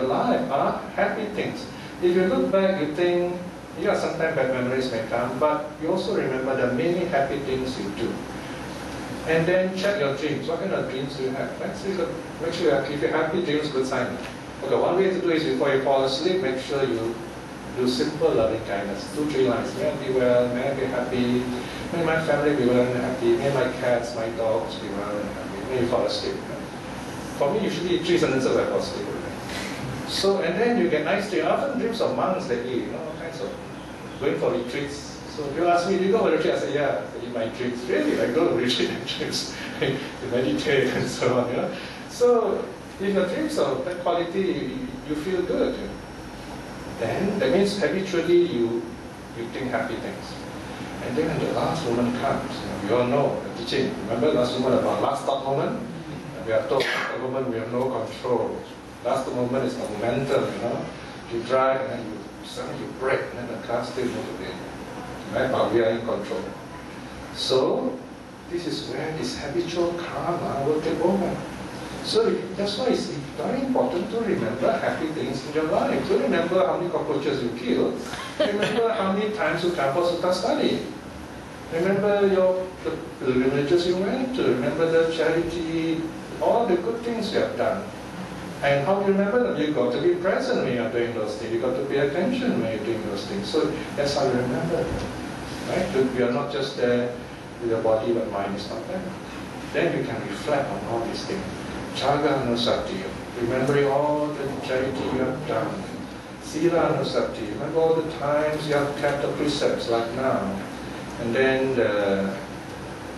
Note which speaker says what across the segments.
Speaker 1: life are happy things. If you look back, you think, yeah, sometimes bad memories may come, but you also remember the many happy things you do. And then check your dreams. What kind of dreams do you have? Right? So you got, make sure if you have happy dreams, good sign. Okay, one way to do is before you fall asleep, make sure you do simple loving kindness. 2, 3 lines. May I be well, may I be happy, may my family be well and happy, may my cats, my dogs be well and happy, may you fall asleep. For me, usually 3 sentences I fall asleep. So, and then you get nice dreams. Often dreams of monks that you know, all kinds of going for retreats. So you ask me, do you go for retreat? I say, yeah, in my dreams. Really, I go to retreat in dreams to meditate and so on. You know? So if your dreams of that quality, you feel good. You know? Then that means habitually you think happy things. And then when the last moment comes, you know, we all know the teaching. Remember last moment about last stop moment? We are told at the moment we have no control. Last moment is the momentum, you know. You drive and then suddenly you brake and then the car still moves again. Right? But we are in control. So this is where this habitual karma will take over. So that's why it's very important to remember happy things in your life. To remember how many cockroaches you killed. Remember how many times you come for Sutta study. Remember the pilgrimages you went to. Remember the charity, all the good things you have done. And how do you remember them? You've got to be present when you're doing those things. You've got to pay attention when you're doing those things. So that's how you remember them. Right? You are not just there with your body, but mind is not there. Then you can reflect on all these things. Jaga anusati, remembering all the charity you have done. Sila anusati, remember all the times you have kept the precepts, like now. And then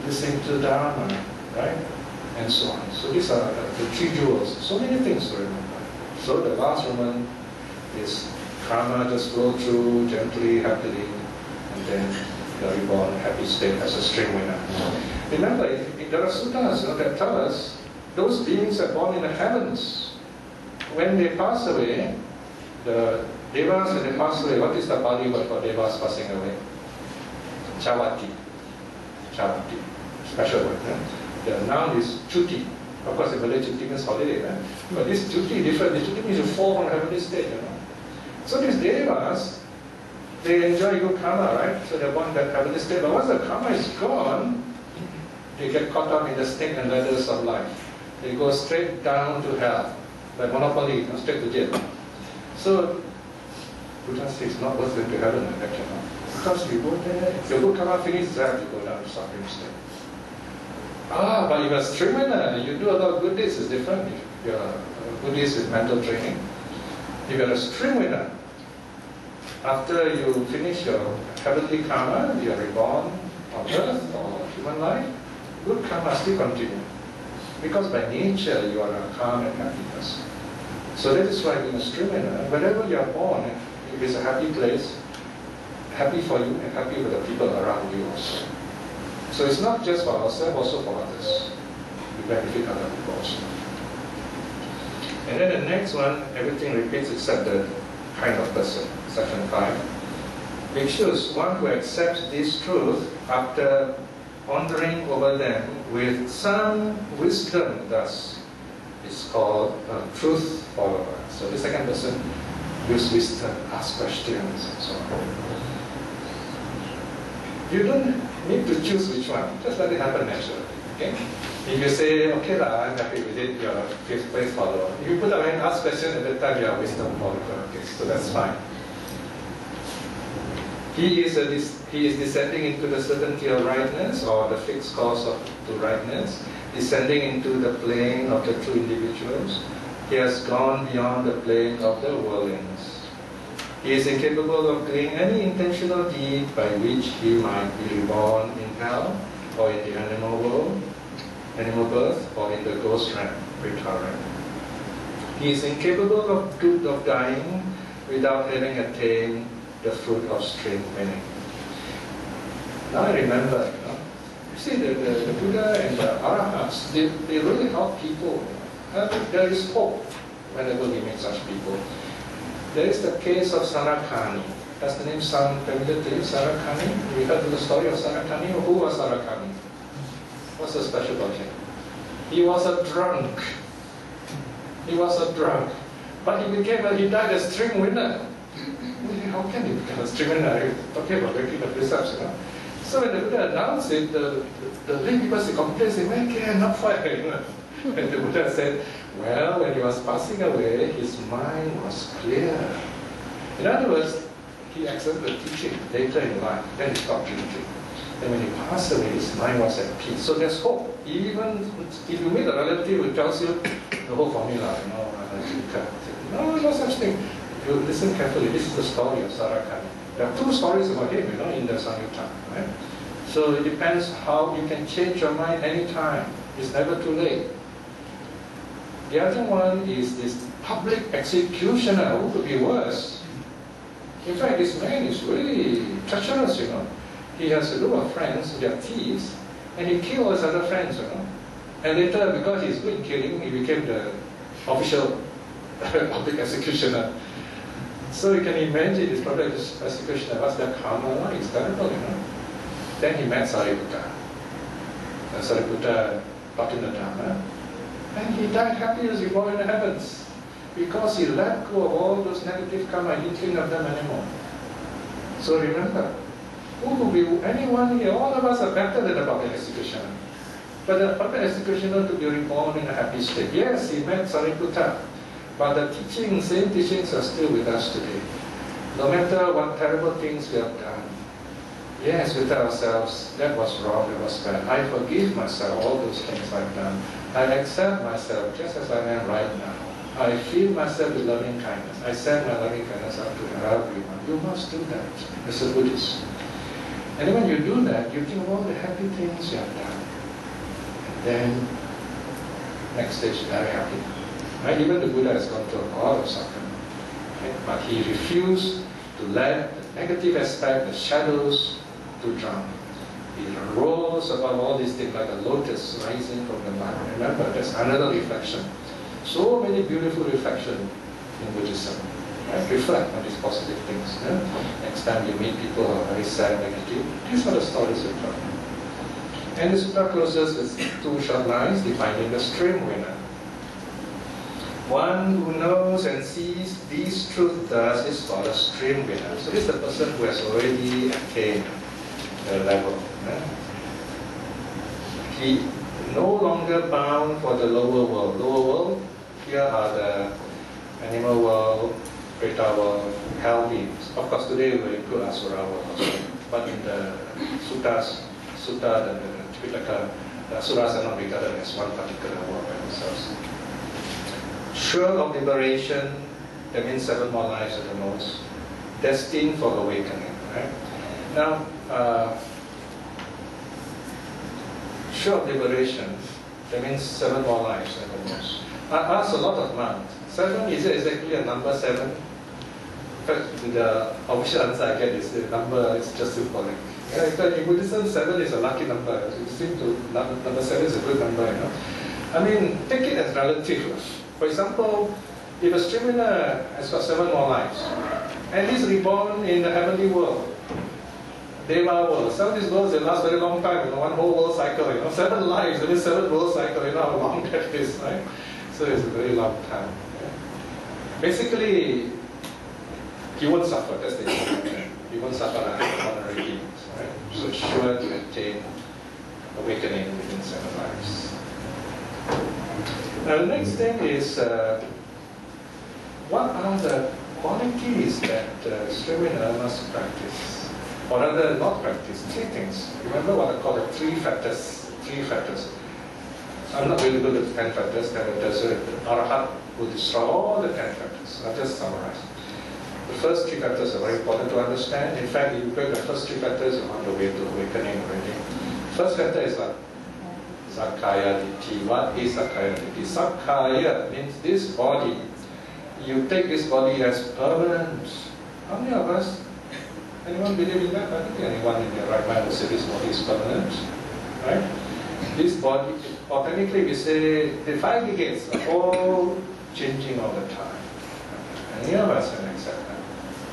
Speaker 1: listening to the Dharma, right? And so on. So these are the 3 jewels. So many things to remember. So the last moment is karma just flow through gently, happily, and then you are reborn in a happy state as a stream winner. Remember, there are suttas that tell us those beings are born in the heavens. When they pass away, the devas, when they pass away, what is the Pali word for devas passing away? Chavati. Chavati. Special word. The noun is chuti. Of course, in Malay, chuti means holiday. Right? But this chuti is different. This chuti means you fall from heavenly state. You know? So these devas, they enjoy good karma, right? So they're born in that heavenly state. But once the karma is gone, they get caught up in the snake and ladders of life. They go straight down to hell, like Monopoly, straight to jail. So Buddha says it's not worth going to heaven, actually. Because you go there, if your good karma finishes there, you go down to suffering state. Ah, but if you're a streamer, you do a lot of good deeds, it's different. If you're a good deeds with mental training. If you're a stream winner, after you finish your heavenly karma, you are reborn on earth or human life, good karma still continue. Because by nature you are a calm and happy person. So that is why being a stream winner, wherever you are born, if it's a happy place, happy for you and happy with the people around you also. So it's not just for ourselves, also for others. We benefit other people also. And then the next one, everything repeats except the kind of person, section 5. Which shows one who accepts this truth after pondering over them with some wisdom, thus is called a truth follower. So the second person use wisdom, ask questions, and so on. You don't need to choose which one, just let it happen naturally. Okay? If you say, okay, I'm happy with it, you're a fifth place follower. If you put away and ask questions at that time, you're a wisdom follower. Okay, so that's fine. He is descending into the certainty of rightness, or the fixed course to rightness, descending into the plane of the true individuals. He has gone beyond the plane of the worldlings. He is incapable of doing any intentional deed by which he might be reborn in hell, or in the animal world, animal birth, or in the ghost realm, Vitara. He is incapable of dying without having attained the fruit of straight winning. Now I remember, you see, the Buddha and the Arahats, they really help people. There is hope whenever we meet such people. There is the case of Sarakani. Does the name sound familiar to you, Sarakani? We heard the story of Sarakani. Who was Sarakani? What's so special about him? He was a drunk. He was a drunk. But he died a string winner. How can he become a string winner? Talking about breaking the precepts, you know. So when the Buddha announced it, the lay people complained, saying, "Man, cannot fight," you know. And the Buddha said, well, when he was passing away, his mind was clear. In other words, he accepted the teaching later in life, then he stopped drinking. And when he passed away, his mind was at peace. So there's hope. Even if you meet a relative who tells you the whole formula, you know, I'm a drinker. No, no such thing. If you listen carefully, this is the story of Sarakani. There are two stories about him, you know, in the Samyutta, right? So it depends how you can change your mind anytime. It's never too late. The other one is this public executioner, who could be worse. In fact, this man is really treacherous, you know. He has a group of friends, they are thieves, and he kills his other friends, you know. And later, because he's good in killing, he became the official public executioner. So you can imagine this public executioner, what's their karma like? It's terrible, you know. Then he met Sariputta. And Sariputta taught him the Dharma. And he died happy as he was in the heavens. Because he let go of all those negative karma, he didn't think of them anymore. So remember, who will be anyone here? All of us are better than the public executioner. But the public executioner to be reborn in a happy state. Yes, he met Sariputta. But the teachings, same teachings are still with us today. No matter what terrible things we have done, yes, we tell ourselves, that was wrong, that was bad. I forgive myself, all those things I've done. I accept myself just as I am right now. I fill myself with loving kindness. I send my loving kindness out to everyone. You must do that as a Buddhist. And when you do that, you think of all the happy things you have done. And then, next stage, very happy. Right? Even the Buddha has gone through a lot of suffering. Right? But he refused to let the negative aspect, the shadows, to drown. He rose above all these things like a lotus rising from the mud. Remember, that's another reflection. So many beautiful reflections in Buddhism. Right? Reflect on these positive things. Yeah? Next time you meet people who are very sad, negative, these are the stories we tell. And the Sutta closes with two short lines defining the stream winner. One who knows and sees these truths thus is called a stream winner. So this is the person who has already attained the level. Right? He no longer bound for the lower world. Lower world, here are the animal world, Preta world, hell beings. Of course, today we include Asura world also. But in the Sutta, the Tipitaka, the Asuras are not regarded as one particular world by themselves. Sure of liberation, that means 7 more lives at the most. Destined for awakening. Right? Now, sure of liberation, that means 7 more lives at the most. I asked a lot of monks. 7, is it exactly a number 7? In fact, the official answer I get is the number is just symbolic. Yeah, in Buddhism, 7 is a lucky number. It seems to number 7 is a good number, you know. I mean, take it as relative. For example, if a stream winner has got 7 more lives, and he's reborn in the heavenly world, Deva world. Some of these worlds, they last very long time, you know, one whole world cycle, you know, 7 lives, that means 7 world cycle, you know how long that is, right? So it's a very long time. Yeah. Basically, he won't suffer, that's the idea. He won't suffer like ordinary beings, right? So sure to attain awakening within 7 lives. Now the next thing is, what are the qualities that stream winner must practice? Or rather, not practice, 3 things. Remember what I call the 3 factors. 3 factors. I'm not really good at 10 factors. There's an Arahat who destroy all the 10 factors. I'll just summarize. The first 3 factors are very important to understand. In fact, if you break the first 3 factors, you're on the way to awakening already. First factor is what? Sakkaya Ditthi. What is Sakkaya Ditthi? Sakkaya means this body. You take this body as permanent. How many of us? Anyone believe in that? I don't think anyone in their right mind will say this body is permanent. Right? This body, authentically we say the 5 decades are all changing all the time. Any of us can accept that.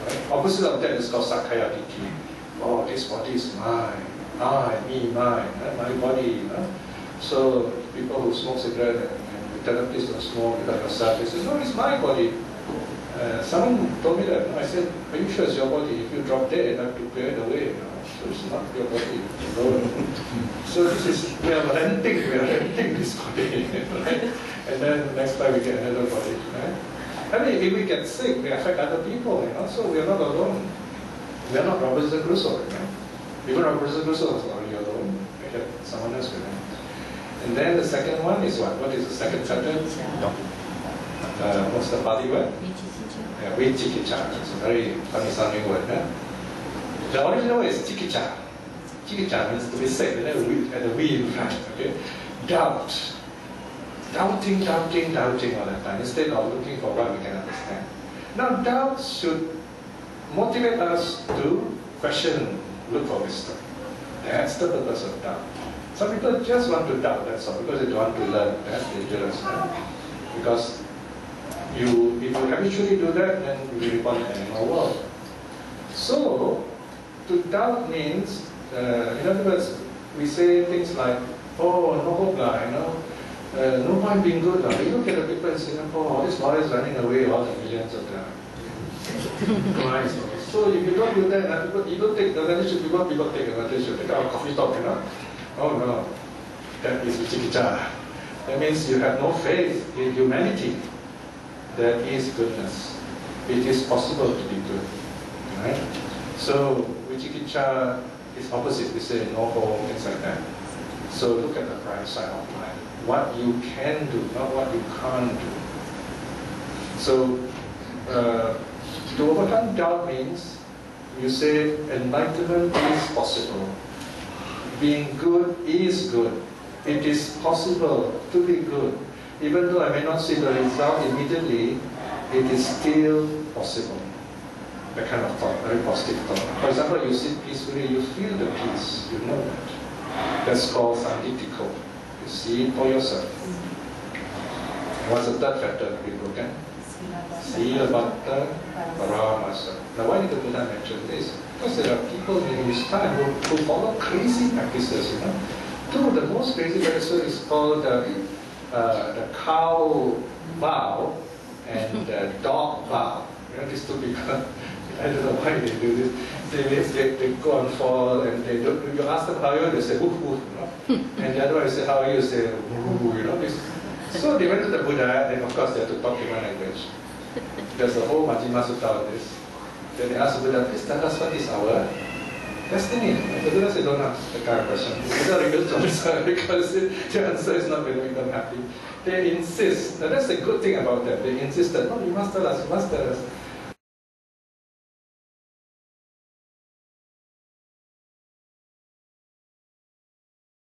Speaker 1: Right? Opposite of that is called Sakkaya Ditthi. Oh, this body is mine. I, me, mine. My body. So people who smoke cigarette and the therapists don't smoke because of yourself, they say, no, it's my body. Someone told me that. I said, are you sure it's your body? If you drop dead, I have to clear it away. So it's not your body. So this is, we are renting this body, right? And then next time we get another body, right? I mean, if we get sick, we affect other people, so we are not alone. We are not Robinson Crusoe, right? Even Robinson Crusoe was only alone. We had someone else with him. And then the second one is what? What is the second sentence? What's the Pali word? Yeah, Vichikicha. It's a very funny sounding word. The original word is chikicha. Chikicha means to be sick, and then at the we in front, okay? Doubt. Doubting all the time, instead of looking for what we can understand. Now, doubt should motivate us to question, look for wisdom. That's the purpose of doubt. Some people just want to doubt, that's all, because they don't want to learn. That's dangerous. Because if you habitually do that, then you will become an animal world. So, to doubt means, in other words, we say things like, oh, no hope, no point being good. You look at the people in Singapore, all these boys running away, all the millions of them. So if you don't do that, you don't take advantage of people take advantage of. Take our coffee talk, Oh no, that is vichikicha. That means you have no faith in humanity. That is goodness. It is possible to be good. Right? So vichikicha is opposite. We say no hope, things like that. So look at the bright side of life. What you can do, not what you can't do. So to overcome doubt means you say enlightenment is possible. Being good is good. It is possible to be good. Even though I may not see the result immediately, it is still possible. That kind of thought, very positive thought. For example, you sit peacefully, you feel the peace, you know that. That's called sanditiko. You see it for yourself. What's the third factor to be broken? Silabbata paramasa. Now why did the Buddha mention this? Because there are people in his time who follow crazy practices, Two of the most crazy practices is called the cow vow and the dog vow. These two people, I don't know why they do this. They go and fall and they don't, you ask them how are you, they say woof woof, And the other one, you say how are you, they say woof woof, So they went to the Buddha, and of course they had to talk human language. There's a whole Majjhima Sutta on this. Then they asked the Buddha, please tell us what is our destiny. And the Buddha said, don't ask the kind of question. The Buddha reveals to answer because the answer is not going to make them happy. They insist. Now that's the good thing about them. They insist that, no, you must tell us, you must tell us.